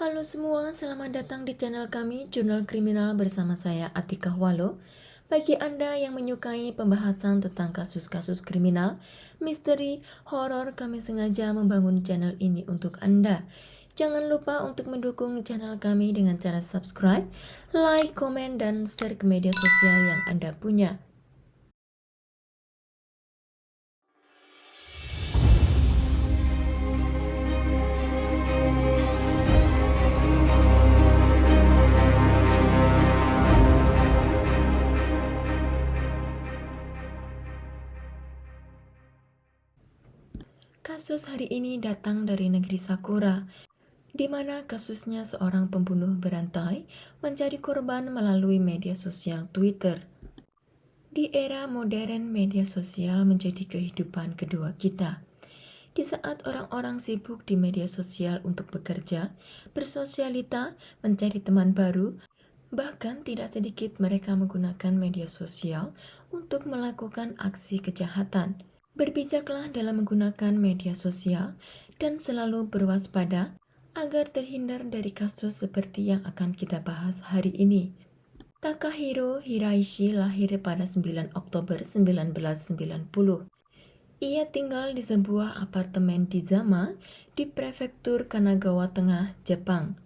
Halo semua, selamat datang di channel kami Jurnal Kriminal bersama saya Atika Walo. Bagi Anda yang menyukai pembahasan tentang kasus-kasus kriminal, misteri, horor, kami sengaja membangun channel ini untuk Anda. Jangan lupa untuk mendukung channel kami dengan cara subscribe, like, komen, dan share ke media sosial yang Anda punya. Kasus hari ini datang dari negeri Sakura, di mana kasusnya seorang pembunuh berantai mencari korban melalui media sosial Twitter. Di era modern, media sosial menjadi kehidupan kedua kita. Di saat orang-orang sibuk di media sosial untuk bekerja, bersosialita, mencari teman baru, bahkan tidak sedikit mereka menggunakan media sosial untuk melakukan aksi kejahatan. Berbijaklah dalam menggunakan media sosial dan selalu berwaspada agar terhindar dari kasus seperti yang akan kita bahas hari ini. Takahiro Hiraishi lahir pada 9 Oktober 1990. Ia tinggal di sebuah apartemen di Zama di prefektur Kanagawa Tengah, Jepang.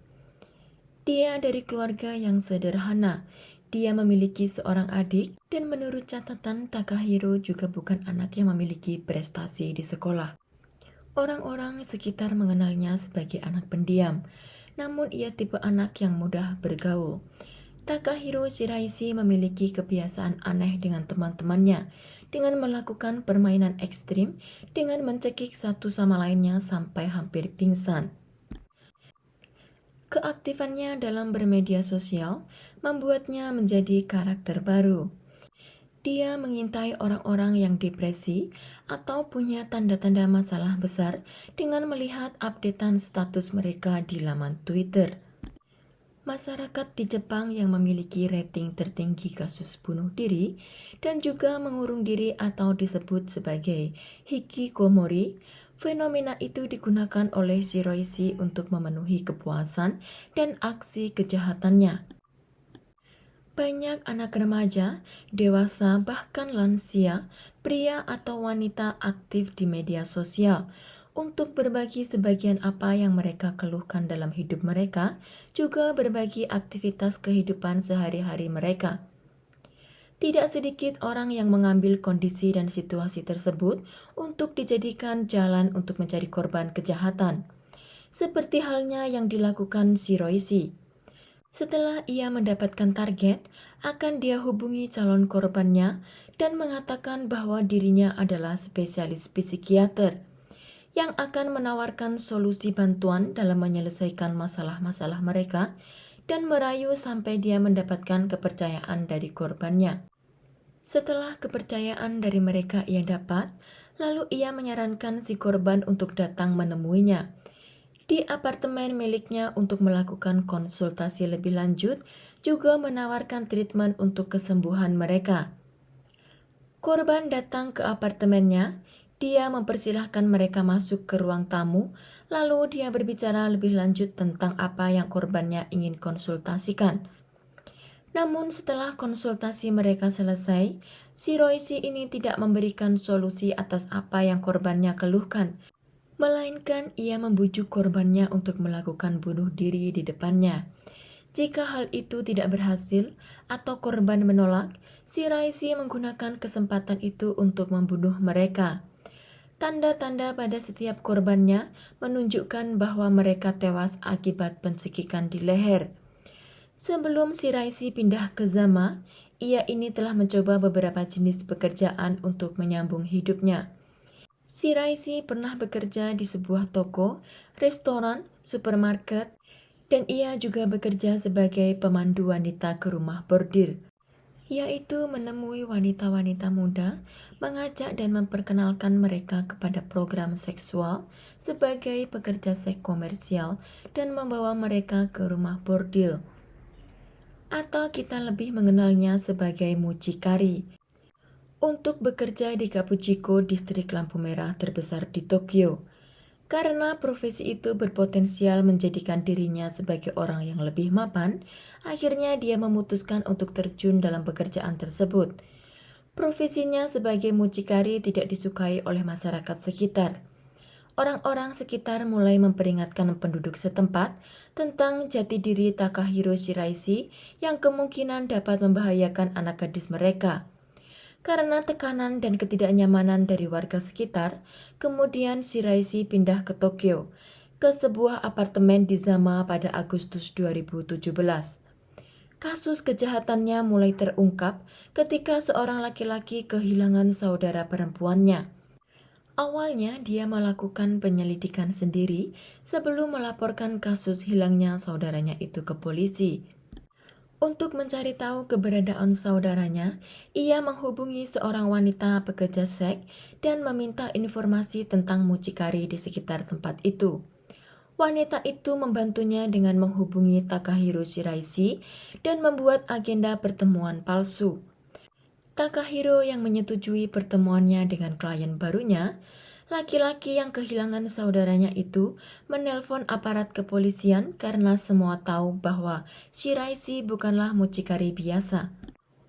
Dia dari keluarga yang sederhana. Dia memiliki seorang adik dan menurut catatan Takahiro juga bukan anak yang memiliki prestasi di sekolah. Orang-orang sekitar mengenalnya sebagai anak pendiam, namun ia tipe anak yang mudah bergaul. Takahiro Shiraishi memiliki kebiasaan aneh dengan teman-temannya, dengan melakukan permainan ekstrim dengan mencekik satu sama lainnya sampai hampir pingsan. Keaktifannya dalam bermedia sosial membuatnya menjadi karakter baru. Dia mengintai orang-orang yang depresi atau punya tanda-tanda masalah besar dengan melihat updatean status mereka di laman Twitter. Masyarakat di Jepang yang memiliki rating tertinggi kasus bunuh diri dan juga mengurung diri atau disebut sebagai hikikomori. Fenomena itu digunakan oleh Shiraishi untuk memenuhi kepuasan dan aksi kejahatannya. Banyak anak remaja, dewasa, bahkan lansia, pria atau wanita aktif di media sosial untuk berbagi sebagian apa yang mereka keluhkan dalam hidup mereka, juga berbagi aktivitas kehidupan sehari-hari mereka. Tidak sedikit orang yang mengambil kondisi dan situasi tersebut untuk dijadikan jalan untuk mencari korban kejahatan, seperti halnya yang dilakukan Shiraishi. Setelah ia mendapatkan target, akan dia hubungi calon korbannya dan mengatakan bahwa dirinya adalah spesialis psikiater yang akan menawarkan solusi bantuan dalam menyelesaikan masalah-masalah mereka dan merayu sampai dia mendapatkan kepercayaan dari korbannya. Setelah kepercayaan dari mereka ia dapat, lalu ia menyarankan si korban untuk datang menemuinya di apartemen miliknya untuk melakukan konsultasi lebih lanjut, juga menawarkan treatment untuk kesembuhan mereka. Korban datang ke apartemennya, dia mempersilahkan mereka masuk ke ruang tamu, lalu dia berbicara lebih lanjut tentang apa yang korbannya ingin konsultasikan. Namun setelah konsultasi mereka selesai, Shiraishi ini tidak memberikan solusi atas apa yang korbannya keluhkan, melainkan ia membujuk korbannya untuk melakukan bunuh diri di depannya. Jika hal itu tidak berhasil atau korban menolak, Shiraishi menggunakan kesempatan itu untuk membunuh mereka. Tanda-tanda pada setiap korbannya menunjukkan bahwa mereka tewas akibat pencekikan di leher. Sebelum Shiraishi pindah ke Zama, ia ini telah mencoba beberapa jenis pekerjaan untuk menyambung hidupnya. Shiraishi pernah bekerja di sebuah toko, restoran, supermarket, dan ia juga bekerja sebagai pemandu wanita ke rumah bordir, yaitu menemui wanita-wanita muda, mengajak dan memperkenalkan mereka kepada program seksual sebagai pekerja seks komersial dan membawa mereka ke rumah bordil. Atau kita lebih mengenalnya sebagai mucikari, untuk bekerja di Kabuchiko, distrik lampu merah terbesar di Tokyo. Karena profesi itu berpotensial menjadikan dirinya sebagai orang yang lebih mapan, akhirnya dia memutuskan untuk terjun dalam pekerjaan tersebut. Profesinya sebagai mucikari tidak disukai oleh masyarakat sekitar. Orang-orang sekitar mulai memperingatkan penduduk setempat tentang jati diri Takahiro Shiraishi yang kemungkinan dapat membahayakan anak gadis mereka. Karena tekanan dan ketidaknyamanan dari warga sekitar, kemudian Shiraishi pindah ke Tokyo, ke sebuah apartemen di Zama pada Agustus 2017. Kasus kejahatannya mulai terungkap ketika seorang laki-laki kehilangan saudara perempuannya. Awalnya dia melakukan penyelidikan sendiri sebelum melaporkan kasus hilangnya saudaranya itu ke polisi. Untuk mencari tahu keberadaan saudaranya, ia menghubungi seorang wanita pekerja seks dan meminta informasi tentang mucikari di sekitar tempat itu. Wanita itu membantunya dengan menghubungi Takahiro Shiraishi dan membuat agenda pertemuan palsu. Takahiro yang menyetujui pertemuannya dengan klien barunya, laki-laki yang kehilangan saudaranya itu menelpon aparat kepolisian karena semua tahu bahwa Shiraishi bukanlah mucikari biasa.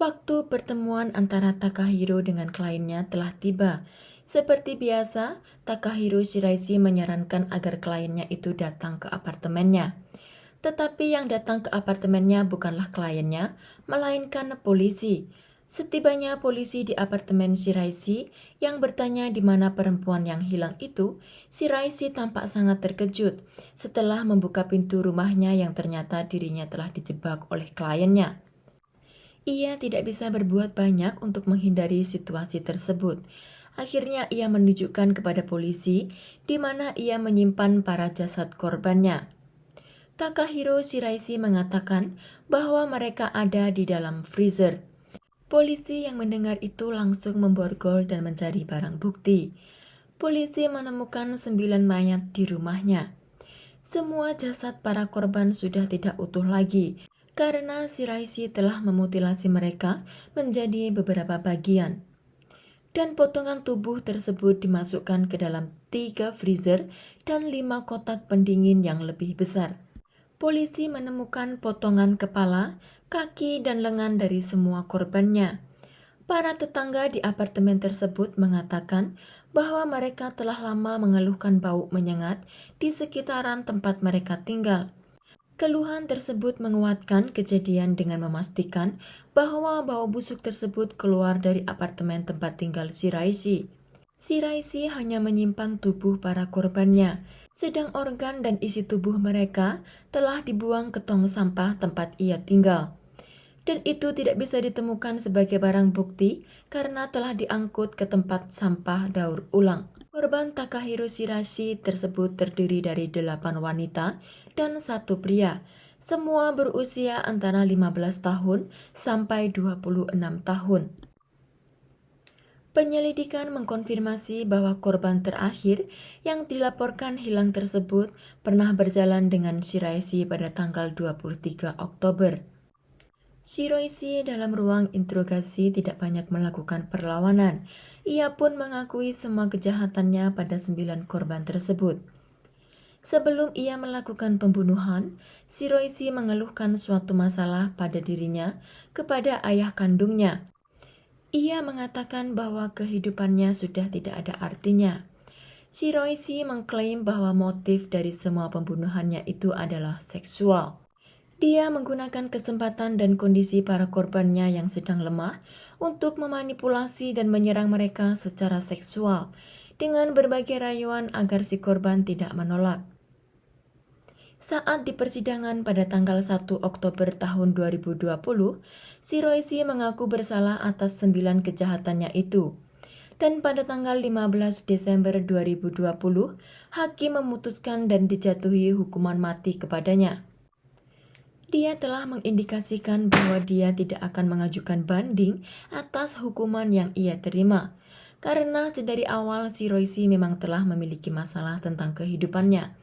Waktu pertemuan antara Takahiro dengan kliennya telah tiba. Seperti biasa, Takahiro Shiraishi menyarankan agar kliennya itu datang ke apartemennya. Tetapi yang datang ke apartemennya bukanlah kliennya, melainkan polisi. Setibanya polisi di apartemen Shiraishi yang bertanya di mana perempuan yang hilang itu, Shiraishi tampak sangat terkejut setelah membuka pintu rumahnya yang ternyata dirinya telah dijebak oleh kliennya. Ia tidak bisa berbuat banyak untuk menghindari situasi tersebut. Akhirnya ia menunjukkan kepada polisi di mana ia menyimpan para jasad korbannya. Takahiro Shiraishi mengatakan bahwa mereka ada di dalam freezer. Polisi yang mendengar itu langsung memborgol dan mencari barang bukti. Polisi menemukan 9 mayat di rumahnya. Semua jasad para korban sudah tidak utuh lagi karena Shiraishi telah memutilasi mereka menjadi beberapa bagian. Dan potongan tubuh tersebut dimasukkan ke dalam 3 freezer dan 5 kotak pendingin yang lebih besar. Polisi menemukan potongan kepala, kaki, dan lengan dari semua korbannya. Para tetangga di apartemen tersebut mengatakan bahwa mereka telah lama mengeluhkan bau menyengat di sekitaran tempat mereka tinggal. Keluhan tersebut menguatkan kejadian dengan memastikan bahwa bau busuk tersebut keluar dari apartemen tempat tinggal Shiraishi. Shiraishi hanya menyimpan tubuh para korbannya, sedang organ dan isi tubuh mereka telah dibuang ke tong sampah tempat ia tinggal. Dan itu tidak bisa ditemukan sebagai barang bukti karena telah diangkut ke tempat sampah daur ulang. Korban Takahiro Shiraishi tersebut terdiri dari 8 wanita dan 1 pria. Semua berusia antara 15 tahun sampai 26 tahun. Penyelidikan mengkonfirmasi bahwa korban terakhir yang dilaporkan hilang tersebut pernah berjalan dengan Shiraishi pada tanggal 23 Oktober. Shiraishi dalam ruang interogasi tidak banyak melakukan perlawanan. Ia pun mengakui semua kejahatannya pada 9 korban tersebut. Sebelum ia melakukan pembunuhan, Shiraishi mengeluhkan suatu masalah pada dirinya kepada ayah kandungnya. Ia mengatakan bahwa kehidupannya sudah tidak ada artinya. Shiraishi mengklaim bahwa motif dari semua pembunuhannya itu adalah seksual. Dia menggunakan kesempatan dan kondisi para korbannya yang sedang lemah untuk memanipulasi dan menyerang mereka secara seksual dengan berbagai rayuan agar si korban tidak menolak. Saat di persidangan pada tanggal 1 Oktober tahun 2020, Shiraishi mengaku bersalah atas 9 kejahatannya itu. Dan pada tanggal 15 Desember 2020, hakim memutuskan dan dijatuhi hukuman mati kepadanya. Dia telah mengindikasikan bahwa dia tidak akan mengajukan banding atas hukuman yang ia terima. Karena sedari awal Shiraishi memang telah memiliki masalah tentang kehidupannya.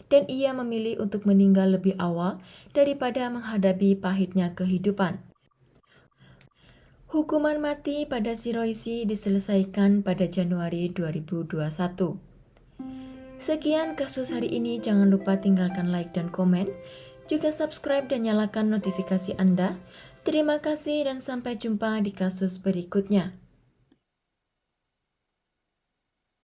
Dan ia memilih untuk meninggal lebih awal daripada menghadapi pahitnya kehidupan. Hukuman mati pada Shiraishi diselesaikan pada Januari 2021. Sekian kasus hari ini, jangan lupa tinggalkan like dan komen, juga subscribe dan nyalakan notifikasi Anda. Terima kasih dan sampai jumpa di kasus berikutnya.